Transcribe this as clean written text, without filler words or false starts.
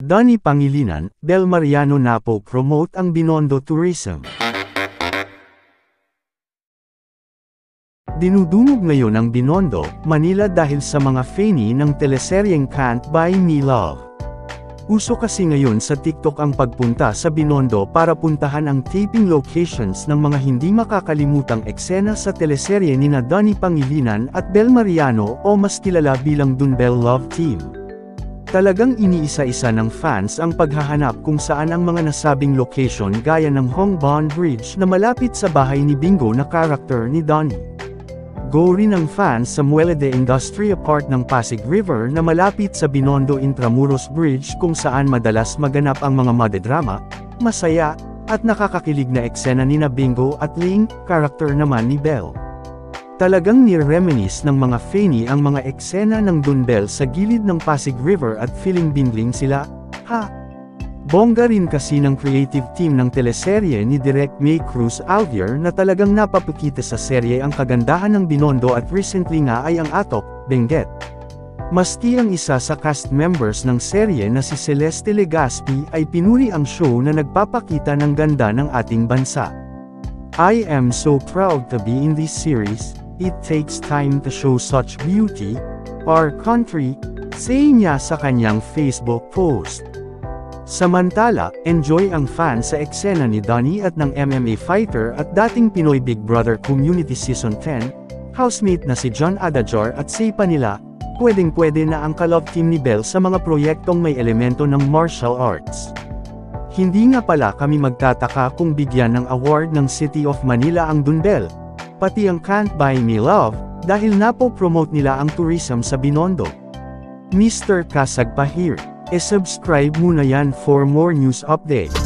Donnie Pangilinan, Bel Mariano Napo promote ang Binondo Tourism. Dinudumog ngayon ang Binondo, Manila dahil sa mga fani ng teleseryeng Can't Buy Me Love. Uso kasi ngayon sa TikTok ang pagpunta sa Binondo para puntahan ang taping locations ng mga hindi makakalimutang eksena sa teleserye nina Donnie Pangilinan at Bel Mariano o mas kilala bilang Dunbel Love Team. Talagang iniisa-isa ng fans ang paghahanap kung saan ang mga nasabing location gaya ng Hongbon Bridge na malapit sa bahay ni Bingo na karakter ni Donnie. Go rin ang fans sa Muelle de Industria Park ng Pasig River na malapit sa Binondo Intramuros Bridge kung saan madalas maganap ang mga madedrama, masaya, at nakakakilig na eksena nina Bingo at Ling, karakter naman ni Bel. Talagang nire-reminisce ng mga fani ang mga eksena ng Dunbel sa gilid ng Pasig River at feeling bingling sila, ha? Bongga rin kasi ng creative team ng teleserye ni Direk May Cruz Alvier na talagang napapakita sa serye ang kagandahan ng Binondo at recently nga ay ang Atok, Benguet. Maski ang isa sa cast members ng serye na si Celeste Legazpi ay pinuri ang show na nagpapakita ng ganda ng ating bansa. I am so proud to be in this series. It takes time to show such beauty, our country, say niya sa kanyang Facebook post. Samantala, enjoy ang fans sa eksena ni Donnie at ng MMA fighter at dating Pinoy Big Brother Community Season 10, housemate na si John Adajor at say pa nila, pwedeng-pwede na ang ka-love team ni Bel sa mga proyektong may elemento ng martial arts. Hindi nga pala kami magtataka kung bigyan ng award ng City of Manila ang Dunbel, pati ang Can't Buy Me Love, dahil napo-promote nila ang tourism sa Binondo. Mr. Kasag pa here. E-subscribe muna yan for more news updates.